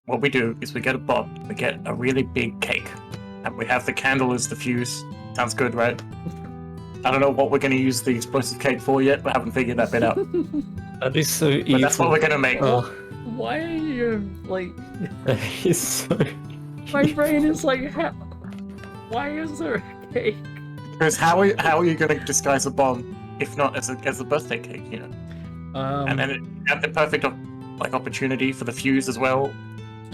what we do is we get a bomb, we get a really big cake, and we have the candle as the fuse. Sounds good, right? I don't know what we're going to use the explosive cake for yet, but haven't figured that bit out. That is so evil. But that's what we're going to make. Oh, Why are you like? that is so. My brain is like, why is there a cake? Because how are you going to disguise a bomb if not as a birthday cake, you know? And then you have the perfect opportunity for the fuse as well.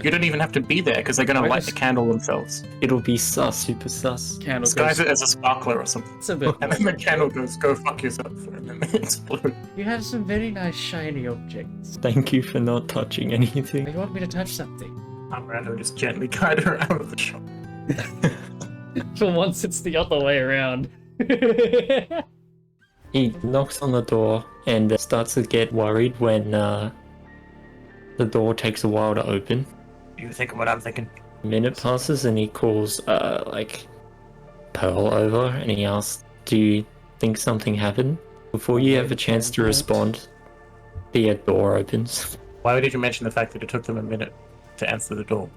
You don't even have to be there because they're going to light the candle themselves. It'll be sus, super sus. Candle Disguise goes, it as a sparkler or something. it's a bit. And then the candle goes, go fuck yourself, and then they explode. You have some very nice shiny objects. Thank you for not touching anything. You want me to touch something? Miranda just gently guide her out of the shop. For once, it's the other way around. He knocks on the door and starts to get worried when the door takes a while to open. You think what I'm thinking? A minute passes and he calls Pearl over and he asks, "Do you think something happened?" Before you have a chance to respond, the door opens. Why did you mention the fact that it took them a minute to answer the door?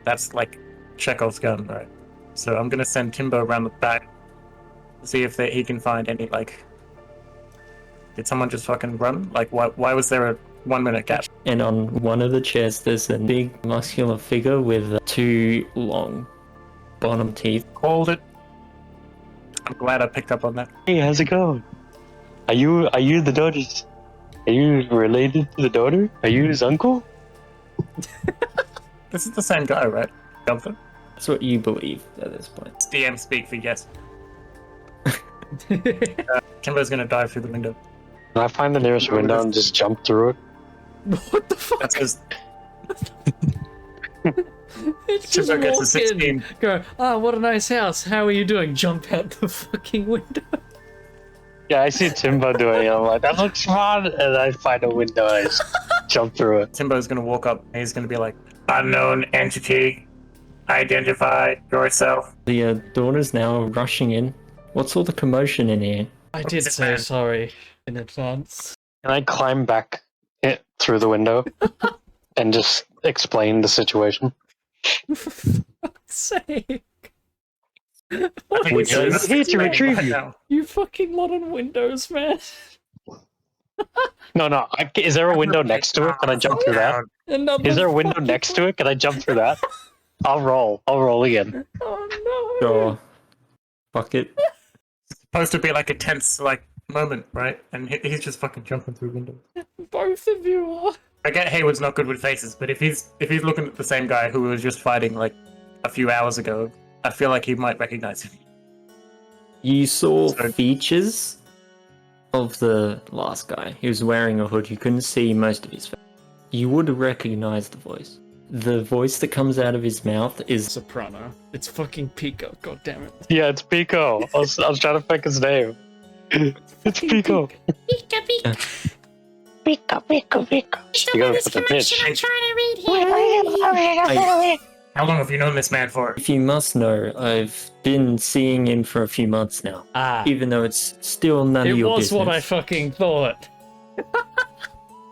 That's like Chekhov's gun, right? So I'm gonna send Timbo around the back, see if he can find any Did someone just fucking run? Like, why was there a 1 minute gap? And on one of the chairs there's a big muscular figure with two long bottom teeth. Called it. I'm glad I picked up on that. Hey, how's it going? Are you the daughter's? Are you related to the daughter? Are you his uncle? This is the same guy, right? Gunther? That's what you believe at this point. It's DM speak for yes. Timbo's gonna dive through the window. Can I find the nearest window and just jump through it? What the fuck? That's because It's just Timbo gets a walk 16. in, go, what a nice house. How are you doing? Jump out the fucking window. Yeah, I see Timbo doing it. I'm like, that looks fun. And I find a window and I just jump through it. Timbo's gonna walk up and he's gonna be like, unknown entity, identify yourself. The daughter's now rushing in. What's all the commotion in here? I did say sorry in advance. Can I climb back through the window and just explain the situation? For fuck's sake. What think is we this? Here to retrieve you. now. You fucking modern Windows, man. No. Is there a window next to it? Can I jump through that? Another Is there a window fucking- next to it? Can I jump through that? I'll roll again. Oh no. Sure. Fuck it. It's supposed to be like a tense moment, right? And he's just fucking jumping through windows. Both of you are. I get Hayward's not good with faces, but if he's looking at the same guy who was just fighting like a few hours ago, I feel like he might recognize him. You saw So- features of the last guy. He was wearing a hood. You couldn't see most of his face. You would recognize the voice. The voice that comes out of his mouth is Soprano. It's fucking Pico. God damn it. Yeah, it's Pico. I was trying to think his name. It's Pico. Pico. You gotta put the pitch. I'm trying to read here. How long have you known this man for? If you must know, I've been seeing him for a few months now. Even though it's still none of It your was business. what I fucking thought.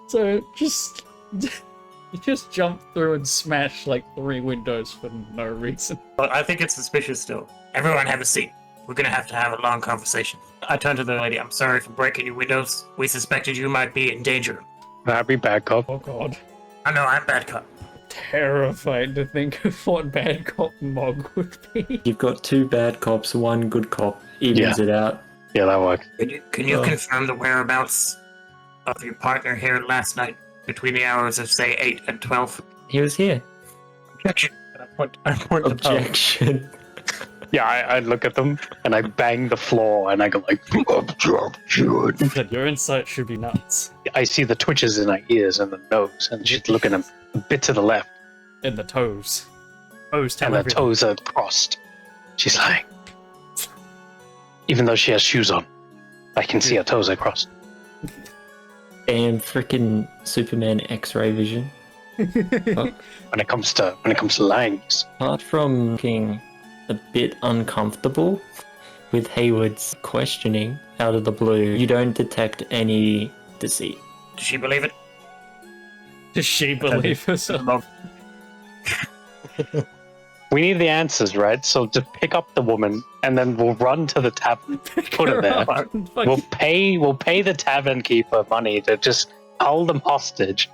So just you just jump through and smash like 3 windows for no reason. But I think it's suspicious still. Everyone have a seat. We're gonna have to have a long conversation. I turned to the lady. I'm sorry for breaking your windows. We suspected you might be in danger. Happy bad cop. Oh god. I know, I'm bad cop. Terrified to think of what bad cop Mog would be. You've got 2 bad cops, 1 good cop. Evens it out. Yeah, that works. Can you Oh. confirm the whereabouts of your partner here last night between the hours of, say, 8 and 12? He was here. Objection. And I point to Pearl. Objection. Yeah, I look at them and I bang the floor and I go like, objection. Your insight should be nuts. I see the twitches in her ears and the nose, and she's looking a bit to the left, In the toes. Toes tell and her everything. toes are crossed. She's like, even though she has shoes on, I can see her toes are crossed. Damn frickin' Superman X-ray vision. When it comes to lying, Apart from looking a bit uncomfortable with Hayward's questioning out of the blue, you don't detect any deceit. Does she believe it? Does she believe herself? We need the answers, right? So just pick up the woman, and then we'll run to the tavern, put her there. We'll pay the tavern keeper money to just hold them hostage,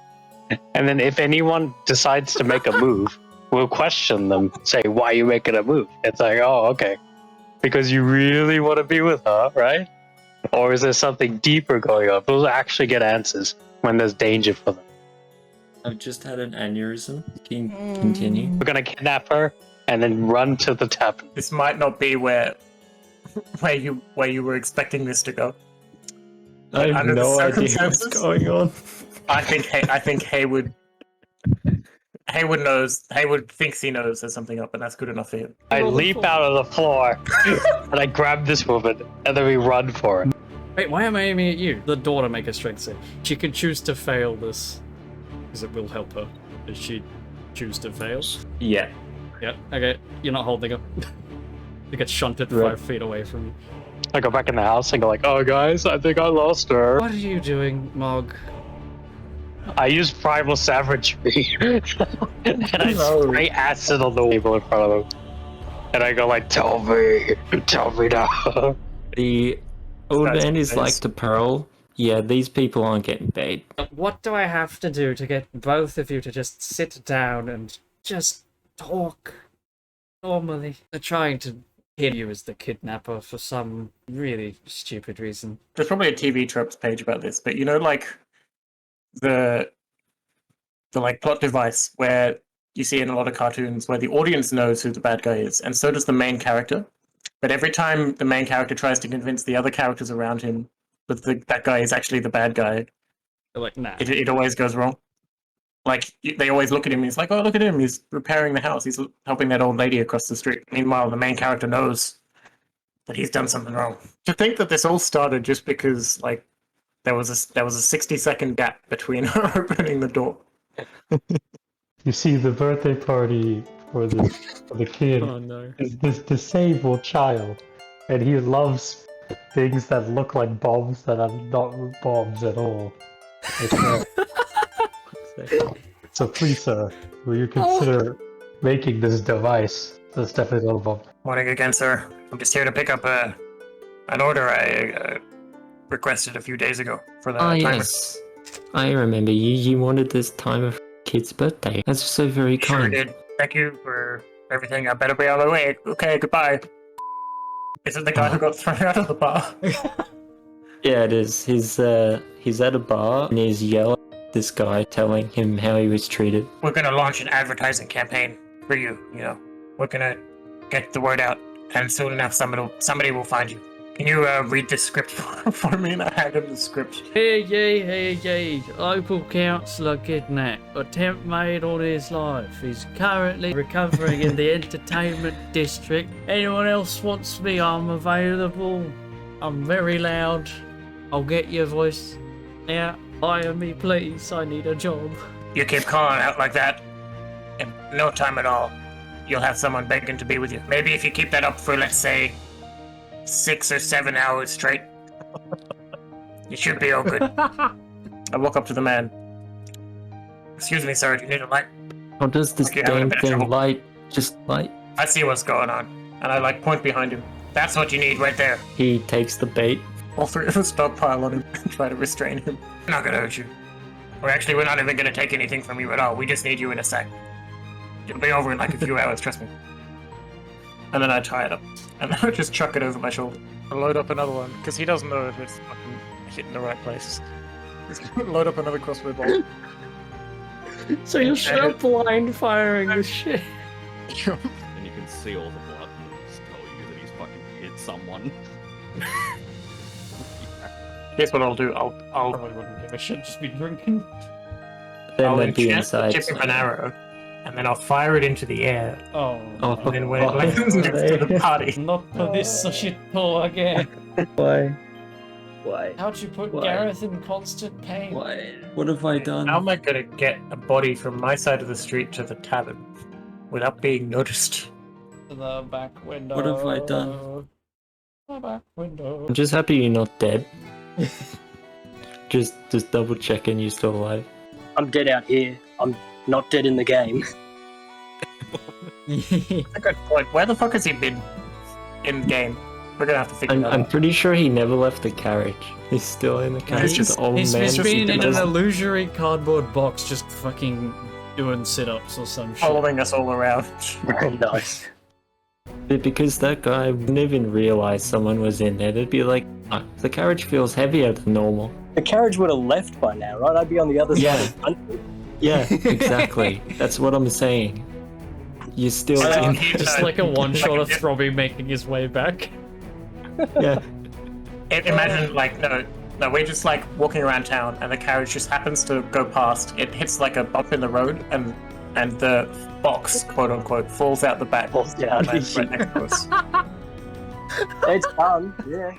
and then if anyone decides to make a move, we'll question them. Say, why are you making a move? It's like, oh, okay, because you really want to be with her, right? Or is there something deeper going on? We'll actually get answers when there's danger for them. I've just had an aneurysm. Can you continue? We're gonna kidnap her and then run to the tavern. This might not be where you were expecting this to go. I have Under the no idea what's circumstances? going on. I think Hayward knows. Hayward thinks he knows there's something up, and that's good enough for him. I leap out of the floor and I grab this woman, and then we run for it. Wait, why am I aiming at you? The daughter make a strength save. She can choose to fail this, because it will help her. Does she choose to fail? Yeah. Yeah, okay. You're not holding her. You get shunted Right. 5 feet away from you. I go back in the house and go like, oh guys, I think I lost her. What are you doing, Mog? I use primal savagery and I spray acid on the table in front of them. And I go like, tell me now. The old That's man is nice. like to Pearl. Yeah, these people aren't getting paid. What do I have to do to get both of you to just sit down and just talk normally? They're trying to hit you as the kidnapper for some really stupid reason. There's probably a TV tropes page about this, but you know, like the like plot device where you see in a lot of cartoons where the audience knows who the bad guy is, and so does the main character. But every time the main character tries to convince the other characters around him that that guy is actually the bad guy, They're like, nah. it always goes wrong. Like, they always look at him and he's like, oh, look at him, he's repairing the house, he's helping that old lady across the street. Meanwhile, the main character knows that he's done something wrong. To think that this all started just because, like, there was a 60-second gap between her opening the door. You see, the birthday party for the kid Oh no. is this disabled child, and he loves things that look like bombs that are not bombs at all. So please, sir, will you consider making this device? That's definitely not a bomb. Morning again, sir. I'm just here to pick up an order I requested a few days ago for the Ah, timer. yes. I remember you. You wanted this timer for kid's birthday. That's so very Sure kind. did. Thank you for everything. I better be on my way. Okay, goodbye. Is it the guy who got thrown out of the bar? Yeah, it is. He's at a bar and he's yelling at this guy, telling him how he was treated. We're gonna launch an advertising campaign for you. You know, we're gonna get the word out, and soon enough, somebody will find you. Can you read the script for me? And I hand him the script. Hey, local councillor kidnapped. Attempt made on his life. He's currently recovering in the entertainment district. Anyone else wants me? I'm available. I'm very loud. I'll get your voice out. Hire me, please. I need a job. You keep calling out like that, in no time at all, you'll have someone begging to be with you. Maybe if you keep that up for, let's say, 6 or 7 hours straight, you should be all good. I walk up to the man. Excuse me, sir, do you need a light? How does this Like you're having a damn bit of thing trouble. light? Just light? I see what's going on. And I, like, point behind him. That's what you need right there. He takes the bait. All three of us dogpile on him and try to restrain him. We're not gonna hurt you. We're not even gonna take anything from you at all. We just need you in a sec. It'll be over in like a few hours, trust me. And then I tie it up. And then I just chuck it over my shoulder. I load up another one, because he doesn't know if it's fucking hitting the right place. Just load up another crossbow bolt. So you're so blind firing this shit. And you can see all the blood and just tell you that he's fucking hit someone. Here's what I'll do. I'll Probably wouldn't give a shit, just be drinking. Then I'll at the enchant the inside. tip of an arrow, and then I'll fire it into the air. Oh, Oh, And then when it lands next to the party, not for this shit again. Why? Why? How'd you put Why? Gareth in constant pain? Why? What have I done? how am I gonna get a body from my side of the street to the tavern without being noticed? To the back window. What have I done? The back window. I'm just happy you're not dead. just double checking you're still alive. I'm dead out here. I'm not dead in the game. A good point. Where the fuck has he been in game? We're gonna have to figure that I'm out. pretty sure he never left the carriage. He's still in the carriage. just- the old He's man been in an doesn't- illusory cardboard box just fucking doing sit-ups or some shit. Following us all around. Very nice. Because that guy wouldn't even realize someone was in there. They'd be like, "Oh, the carriage feels heavier than normal." The carriage would have left by now, right? I'd be on the other Yeah. side of the country. Yeah, exactly. That's what I'm saying. You're still in Just like a one-shot of Throbby making his way back. yeah. Imagine, like, no, we're just like walking around town, and the carriage just happens to go past. It hits like a bump in the road, and the box, quote unquote, falls out the back. Falls down. And lands right next to us. It's done, yeah.